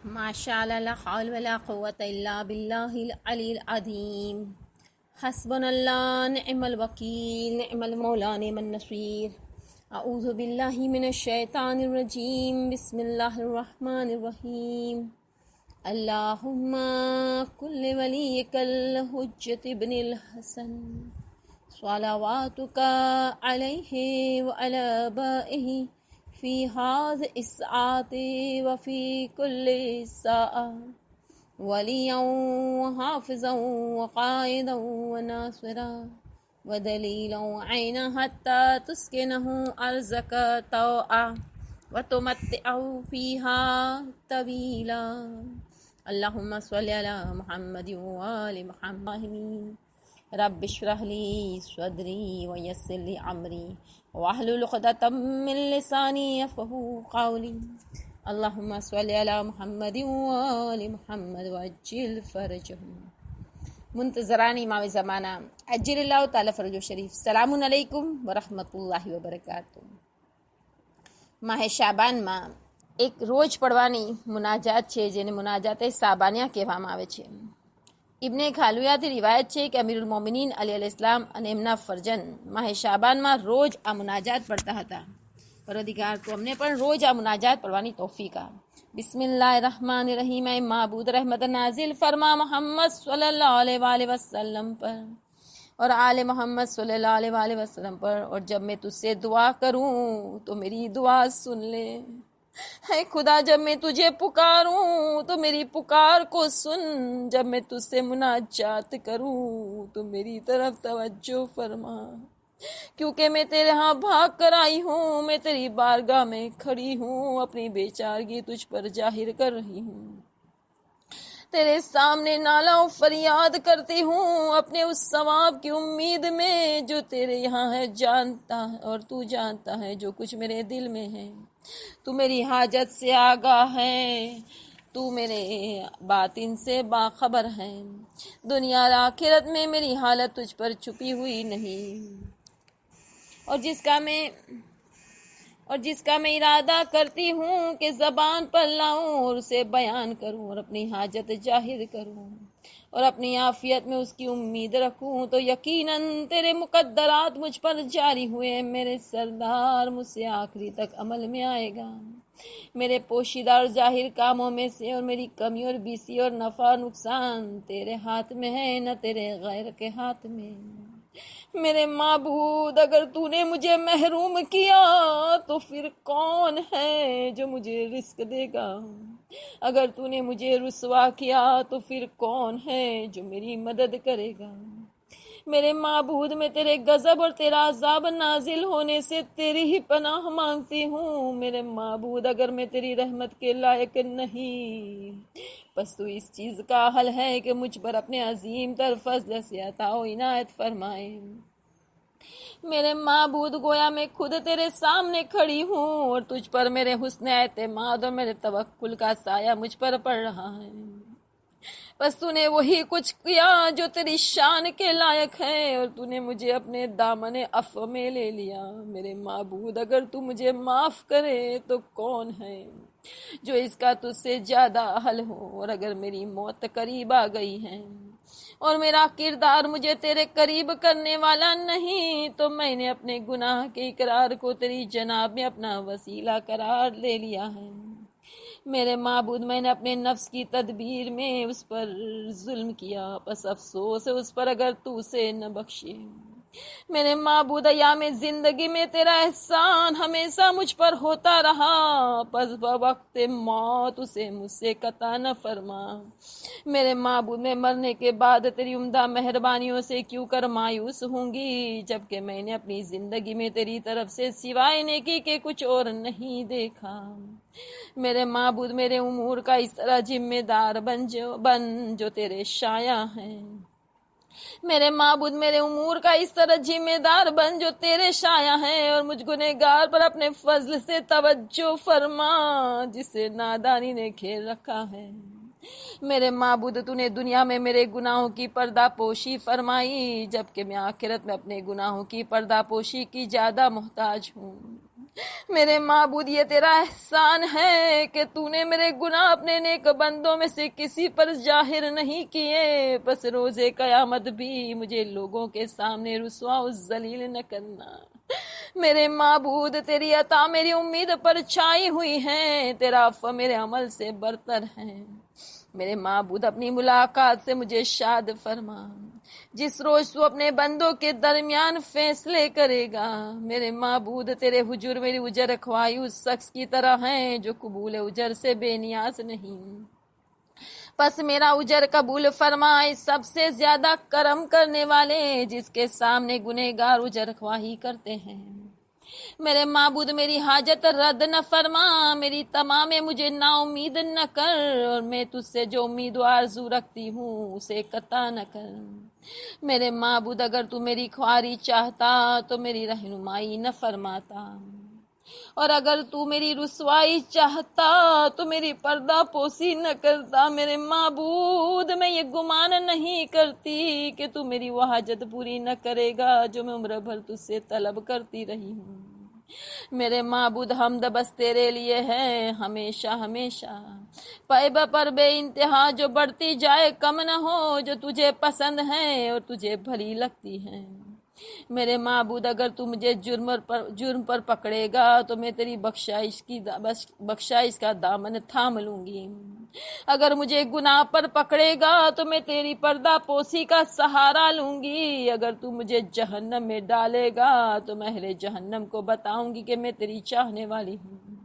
ماشاء اللہ لا حول ولا قوت الا باللہ العلی العظیم۔ حسبنا اللہ نعم الوکیل نعم المولا نعم النصیر۔ اعوذ باللہ من الشیطان الرجیم، بسم اللہ الرحمن الرحیم۔ اللہم کل ولیک الحجۃ ابن الحسن صلواتک علیہ وعلی آبائہ فی هذه الساعة وفی کل ساعة ولیا وحافظا وقائدا وناصرا ودلیلا عینا حتی تسکنہ ارضک طوعا وتمتعہ فیہا طویلا۔ اللہم صلی علی محمد وآل محمد۔ رب اشرح لی صدری ویسر لی امری واحلل عقدۃ من لسانی یفقہوا قولی۔ اللہم صلی علی محمد وآل محمد وعجل فرجہم۔ منتظران امام زمانہ عجل اللہ تعالی فرجہ شریف، السلام علیکم ورحمۃ اللہ وبرکاتہ۔ ماہ شعبان માં એક રોજ પડવાની મુનાજાત છે, જેને મુનાજાતે સાબાનિયા કહેવામાં આવે છે। ઇબ્ને ખાલુયાથી રિવાયત છે કે અમીરુલ મોમિનીન અલી અલૈહિસ્સલામ અને એમના ફરજન માહ શાબાનમાં રોજ આ મુનાજાત પડતા હતા। પરવરદિગાર તો અમને પણ રોજ આ મુનાજાત પડવાની તૌફીક આ। بسم اللہ الرحمن الرحیم۔ اے معبود رحمت نازل فرما محمد صلی اللہ علیہ وآلہ وسلم پر اور آل محمد صلی اللہ علیہ وآلہ وسلم پر، اور جب میں تجھ سے دعا کروں تو میری دعا سن لے۔ اے خدا، جب میں تجھے پکاروں تو میری پکار کو سن، جب میں تجھ سے مناجات کروں تو میری طرف توجہ فرما، کیونکہ میں تیرے ہاں بھاگ کر آئی ہوں، میں تیری بارگاہ میں کھڑی ہوں، اپنی بے چارگی تجھ پر ظاہر کر رہی ہوں، تیرے سامنے نالہ و فریاد کرتی ہوں، اپنے اس ثواب کی امید میں جو تیرے یہاں ہے، جانتا ہے اور تو جانتا ہے جو کچھ میرے دل میں ہے، تو میری حاجت سے آگاہ ہے، تو میرے باطن سے باخبر ہے، دنیا اور آخرت میں میری حالت تجھ پر چھپی ہوئی نہیں، اور جس کا میں ارادہ کرتی ہوں کہ زبان پر لاؤں اور اسے بیان کروں اور اپنی حاجت ظاہر کروں اور اپنی عافیت میں اس کی امید رکھوں، تو یقیناً تیرے مقدرات مجھ پر جاری ہوئے، میرے سردار مجھ سے آخری تک عمل میں آئے گا، میرے پوشیدہ اور ظاہر کاموں میں سے، اور میری کمی اور بیسی اور نفع اور نقصان تیرے ہاتھ میں ہے، نہ تیرے غیر کے ہاتھ میں۔ میرے معبود، اگر تو نے مجھے محروم کیا تو پھر کون ہے جو مجھے رزق دے گا؟ اگر تو نے مجھے رسوا کیا تو پھر کون ہے جو میری مدد کرے گا؟ میرے معبود، میں تیرے غضب اور تیرا عذاب نازل ہونے سے تیری ہی پناہ مانگتی ہوں۔ میرے معبود، اگر میں تیری رحمت کے لائق نہیں، بس تو اس چیز کا حل ہے کہ مجھ پر اپنے عظیم تر فضل سے عطا و عنایت فرمائے۔ میرے معبود، گویا میں خود تیرے سامنے کھڑی ہوں اور تجھ پر میرے حسن اعتماد اور میرے توکل کا سایہ مجھ پر پڑ رہا ہے، بس تو نے وہی کچھ کیا جو تیری شان کے لائق ہے، اور تو نے مجھے اپنے دامن عفو میں لے لیا۔ میرے معبود، اگر تو مجھے معاف کرے تو کون ہے جو اس کا تجھ سے زیادہ اہل ہو، اور اگر میری موت قریب آ گئی ہے اور میرا کردار مجھے تیرے قریب کرنے والا نہیں، تو میں نے اپنے گناہ کے اقرار کو تیری جناب میں اپنا وسیلہ قرار لے لیا ہے۔ میرے معبود، میں نے اپنے نفس کی تدبیر میں اس پر ظلم کیا، بس افسوس ہے اس پر اگر تو اسے نہ بخشے۔ میرے معبود، ایام زندگی میں تیرا احسان ہمیشہ مجھ پر ہوتا رہا، پس بوقت موت اسے مجھ سے قطع نہ فرما۔ میرے معبود، میں مرنے کے بعد تیری عمدہ مہربانیوں سے کیوں کر مایوس ہوں گی، جبکہ میں نے اپنی زندگی میں تیری طرف سے سوائے نیکی کے کچھ اور نہیں دیکھا۔ میرے معبود، میرے امور کا اس طرح ذمہ دار بن جو تیرے شایع ہیں۔ میرے معبود، میرے امور کا اس طرح ذمہ دار بن جو تیرے شایع ہیں، اور مجھ گنہگار پر اپنے فضل سے توجہ فرما جسے نادانی نے گھیر رکھا ہے۔ میرے معبود، تو نے دنیا میں میرے گناہوں کی پردہ پوشی فرمائی، جبکہ میں آخرت میں اپنے گناہوں کی پردہ پوشی کی زیادہ محتاج ہوں۔ میرے معبود یہ تیرا احسان ہے کہ تو نے میرے گناہ اپنے نیک بندوں میں سے کسی پر ظاہر نہیں کیے، پس روز قیامت بھی مجھے لوگوں کے سامنے رسوا و ذلیل نہ کرنا۔ میرے معبود تیری عطا میری امید پر چھائی ہوئی ہے، تیرا عفو میرے عمل سے برتر ہے۔ میرے معبود اپنی ملاقات سے مجھے شاد فرما، جس روز تو اپنے بندوں کے درمیان فیصلے کرے گا۔ میرے معبود تیرے حضور میری اجر رکھوائی اس شخص کی طرح ہیں جو قبول اجر سے بے نیاز نہیں، پس میرا اجر قبول فرمائے، سب سے زیادہ کرم کرنے والے جس کے سامنے گنہگار اجر خواہی کرتے ہیں۔ میرے معبود میری حاجت رد نہ فرما، میری تمام مجھے نا امید نہ کر، اور میں تجھ سے جو امید و آرزو رکھتی ہوں اسے قطع نہ کر۔ میرے معبود اگر تو میری خواری چاہتا تو میری رہنمائی نہ فرماتا، اور اگر تو میری رسوائی چاہتا تو میری پردہ پوشی نہ کرتا۔ میرے معبود میں یہ گمان نہیں کرتی کہ تو میری وہ حاجت پوری نہ کرے گا جو میں عمر بھر تجھ سے طلب کرتی رہی ہوں۔ میرے معبود حمد بس تیرے لیے ہے ہمیشہ ہمیشہ، پائبہ پر بے انتہا جو بڑھتی جائے کم نہ ہو، جو تجھے پسند ہے اور تجھے بھلی لگتی ہے۔ میرے معبود اگر تو مجھے جرم پر پکڑے گا تو میں تیری بخشائش کا دامن تھام لوں گی، اگر مجھے گناہ پر پکڑے گا تو میں تیری پردہ پوشی کا سہارا لوں گی، اگر تو مجھے جہنم میں ڈالے گا تو میں اہل جہنم کو بتاؤں گی کہ میں تیری چاہنے والی ہوں۔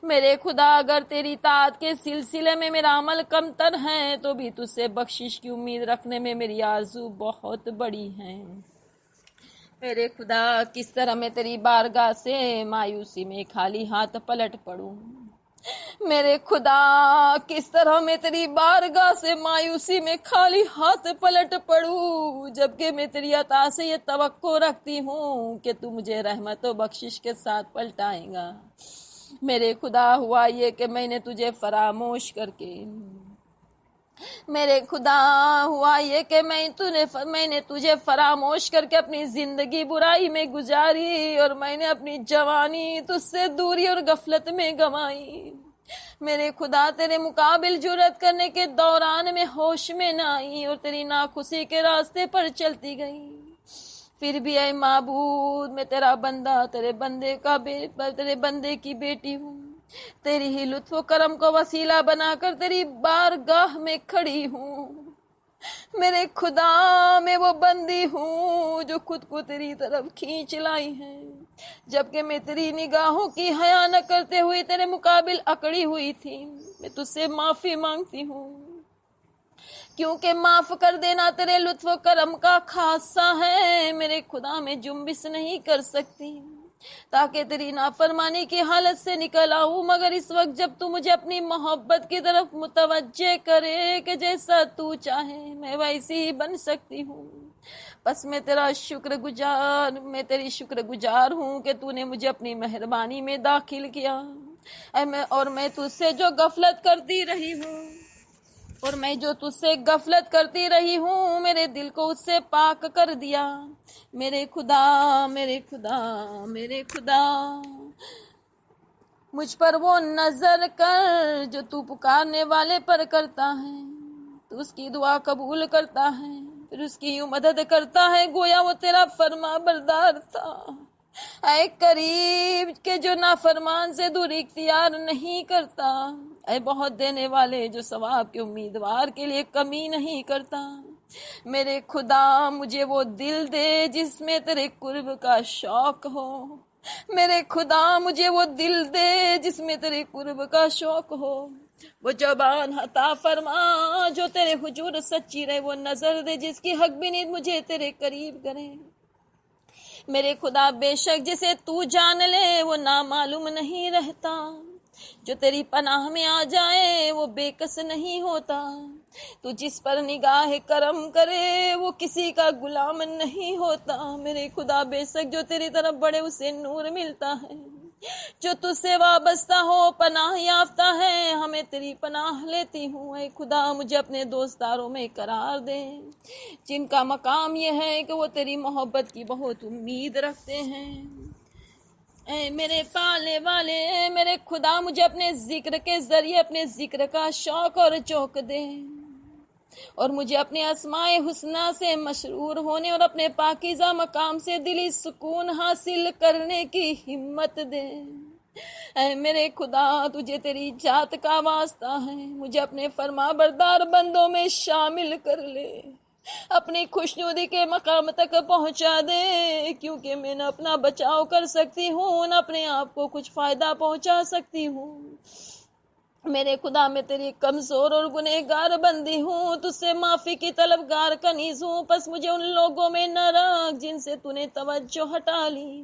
میرے خدا اگر تیری اطاعت کے سلسلے میں میرا عمل کم تر ہے تو بھی تجھ سے بخشش کی امید رکھنے میں میری آرزو بہت بڑی ہے۔ میرے خدا کس طرح میں تیری بارگاہ سے مایوسی میں خالی ہاتھ پلٹ پڑوں، میرے خدا کس طرح میں تیری بارگاہ سے مایوسی میں خالی ہاتھ پلٹ پڑوں، جبکہ میں تیری عطا سے یہ توقع رکھتی ہوں کہ تو مجھے رحمت و بخشش کے ساتھ پلٹائے گا۔ میرے خدا ہوا یہ کہ میں نے تجھے فراموش کر کے میرے خدا ہوا یہ کہ میں نے تجھے فراموش کر کے اپنی زندگی برائی میں گزاری، اور میں نے اپنی جوانی تجھ سے دوری اور غفلت میں گنوائی۔ میرے خدا تیرے مقابل جرأت کرنے کے دوران میں ہوش میں نہ آئی اور تیری ناخوشی کے راستے پر چلتی گئی۔ پھر بھی اے معبود میں تیرا بندہ تیرے بندے کی بیٹی ہوں، تیری ہی لطف و کرم کو وسیلہ بنا کر تیری بارگاہ میں کھڑی ہوں۔ میرے خدا میں وہ بندی ہوں جو خود کو تیری طرف کھینچ لائی ہے، جبکہ میں تیری نگاہوں کی حیا نہ کرتے ہوئے تیرے مقابل اکڑی ہوئی تھی۔ میں تجھ سے معافی مانگتی ہوں، کیونکہ معاف کر دینا تیرے لطف و کرم کا خاصہ ہے۔ میرے خدا میں جنبش نہیں کر سکتی تاکہ تیری نافرمانی کی حالت سے نکل آؤں، مگر اس وقت جب تو مجھے اپنی محبت کی طرف متوجہ کرے کہ جیسا تو چاہے میں ویسی ہی بن سکتی ہوں، بس میں تیری شکر گزار ہوں کہ تو نے مجھے اپنی مہربانی میں داخل کیا، اور میں تجھ سے جو غفلت کرتی رہی ہوں میرے دل کو اس سے پاک کر دیا۔ میرے خدا مجھ پر وہ نظر کر جو تو پکارنے والے پر کرتا ہے، تو اس کی دعا قبول کرتا ہے، پھر اس کی یوں مدد کرتا ہے گویا وہ تیرا فرما بردار تھا۔ اے قریب کے جو نافرمان سے دور اختیار نہیں کرتا، اے بہت دینے والے جو ثواب کے امیدوار کے لیے کمی نہیں کرتا، میرے خدا مجھے وہ دل دے جس میں تیرے قرب کا شوق ہو، میرے خدا مجھے وہ دل دے جس میں تیرے قرب کا شوق ہو، وہ زبان عطا فرما جو تیرے حضور سچی رہے، وہ نظر دے جس کی حق بینید مجھے تیرے قریب کرے۔ میرے خدا بے شک جسے تو جان لے وہ نامعلوم نہیں رہتا، جو تیری پناہ میں آ جائے وہ بے کس نہیں ہوتا، تو جس پر نگاہ کرم کرے وہ کسی کا غلام نہیں ہوتا۔ میرے خدا بے شک جو تیری طرف بڑھے اسے نور ملتا ہے، جو تجھ سے وابستہ ہو پناہ یافتہ ہے۔ ہمیں تیری پناہ لیتی ہوں، اے خدا مجھے اپنے دوستداروں میں قرار دے جن کا مقام یہ ہے کہ وہ تیری محبت کی بہت امید رکھتے ہیں۔ اے میرے پالنے والے، اے میرے خدا، مجھے اپنے ذکر کے ذریعے اپنے ذکر کا شوق اور چوک دے، اور مجھے اپنے اسماء حسنہ سے مشرور ہونے اور اپنے پاکیزہ مقام سے دلی سکون حاصل کرنے کی ہمت دے۔ اے میرے خدا، تجھے تیری ذات کا واسطہ ہے، مجھے اپنے فرما بردار بندوں میں شامل کر لے، اپنی خوشنودی کے مقام تک پہنچا دے، کیونکہ میں نہ اپنا بچاؤ کر سکتی ہوں، نہ اپنے آپ کو کچھ فائدہ پہنچا سکتی ہوں۔ میرے خدا، میں تیری کمزور اور گنہگار بندی ہوں، تجھ سے معافی کی طلبگار کنیز ہوں، پس مجھے ان لوگوں میں نہ رکھ جن سے تو نے توجہ ہٹا لی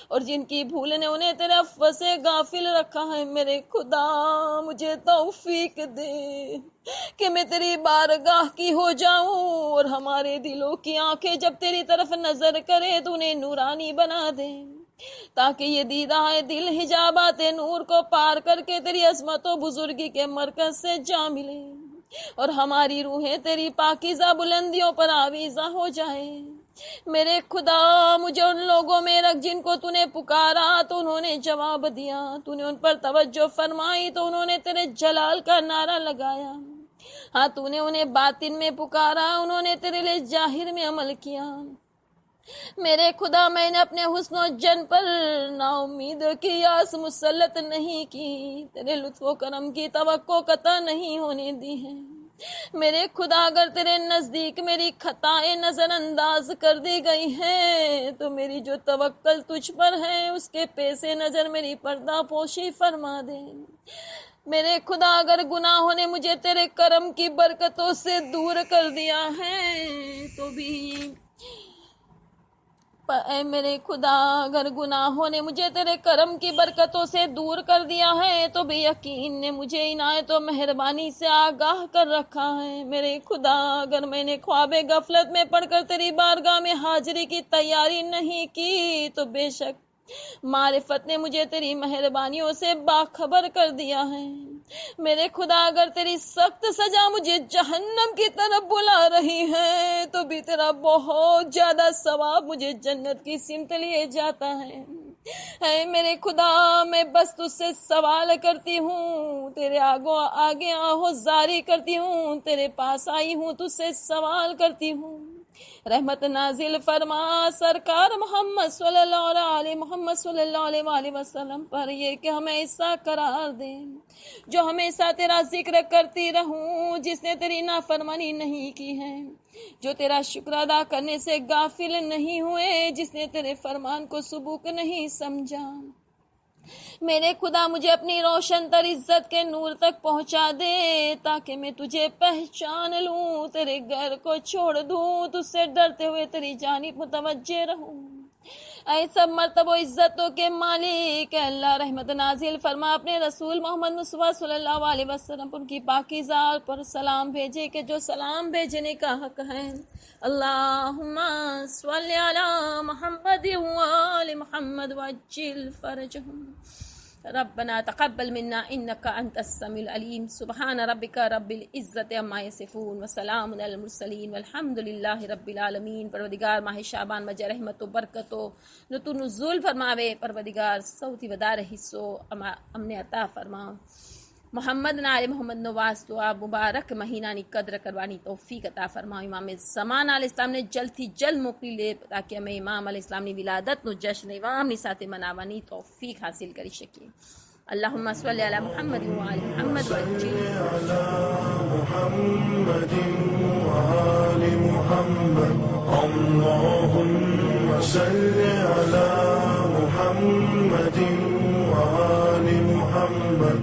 اور جن کی بھول نے انہیں تیرے عفو سے غافل رکھا ہے۔ میرے خدا، مجھے توفیق دے کہ میں تیری بارگاہ کی ہو جاؤں، اور ہمارے دلوں کی آنکھیں جب تیری طرف نظر کرے تو انہیں نورانی بنا دے، تاکہ یہ دیدہ دل حجابات نور کو پار کر کے تیری عظمت و بزرگی کے مرکز سے جا ملے، اور ہماری روحیں تیری پاکیزہ بلندیوں پر آویزہ ہو جائے۔ میرے خدا، مجھے ان لوگوں میں رکھ جن کو تو نے پکارا تو انہوں نے جواب دیا، تو نے ان پر توجہ فرمائی تو انہوں نے تیرے جلال کا نعرہ لگایا۔ ہاں، تو نے انہیں باطن میں پکارا، انہوں نے تیرے لئے ظاہر میں عمل کیا۔ میرے خدا، میں نے اپنے حسن و جن پر نا امید کی آس مسلط نہیں کی، تیرے لطف و کرم کی توقع قطع نہیں ہونے دی ہے۔ میرے خدا، اگر تیرے نزدیک میری خطائیں نظر انداز کر دی گئی ہیں تو میری جو توکل تجھ پر ہے اس کے پیش نظر میری پردہ پوشی فرما دے۔ میرے خدا، اگر گناہوں نے مجھے تیرے کرم کی برکتوں سے دور کر دیا ہے تو بھی اے میرے خدا، اگر گناہوں نے مجھے تیرے کرم کی برکتوں سے دور کر دیا ہے تو بھی یقین نے مجھے عنایت و مہربانی سے آگاہ کر رکھا ہے۔ میرے خدا، اگر میں نے خواب غفلت میں پڑھ کر تیری بارگاہ میں حاضری کی تیاری نہیں کی تو بے شک معرفت نے مجھے تیری مہربانیوں سے باخبر کر دیا ہے۔ میرے خدا، اگر تیری سخت سزا مجھے جہنم کی طرف بلا رہی ہے تو بھی تیرا بہت زیادہ ثواب مجھے جنت کی سمت لیے جاتا ہے۔ اے میرے خدا، میں بس تجھ سے سوال کرتی ہوں، تیرے آگے آہو زاری کرتی ہوں، تیرے پاس آئی ہوں، تجھ سے سوال کرتی ہوں، رحمت نازل فرما سرکار محمد صلی اللہ علیہ وآلہ وسلم پر، یہ کہ ہمیں ایسا قرار دے جو ہمیشہ تیرا ذکر کرتی رہوں، جس نے تیری نافرمانی نہیں کی ہے، جو تیرا شکر ادا کرنے سے غافل نہیں ہوئے، جس نے تیرے فرمان کو سبوک نہیں سمجھا۔ میرے خدا، مجھے اپنی روشن تر عزت کے نور تک پہنچا دے تاکہ میں تجھے پہچان لوں، تیرے گھر کو چھوڑ دوں، تجھ سے ڈرتے ہوئے تیری جانب متوجہ رہوں۔ اے سب مرتبہ و عزتوں کے مالک، اے اللہ، رحمت نازل فرما اپنے رسول محمد مصطفیٰ صلی اللہ علیہ وسلم پر، ان کی پاکیزہ پر سلام بھیجے کہ جو سلام بھیجنے کا حق ہے۔ اللہم صلی علی محمد وآل محمد وعجل فرجہم۔ ربنا تقبل منا انك انت السميع العليم، سبحان ربك رب العزة عما يصفون وسلام على المرسلين والحمد لله رب العالمین۔ پروردگار ماہ شعبان مجھ رحمت و برکت و نتو نزول فرماوے، پروردگار صوتی ودار حصو امن عطا فرما، محمد نال محمد نواز تو آپ مبارک مہینہ نی قدر کروانی توفیق عطا فرما، امام زمان علیہ السلام نے جلد تھی جلد موکلی لے تاکہ ہمیں امام علیہ السلام نی ولادت نو جشن امام نی ساتھ مناوانی توفیق حاصل کری شکی۔ اللہم صلی علی محمد وآل محمد وعجل محمد وآل محمد، اللہم صلی علی محمد وآل محمد۔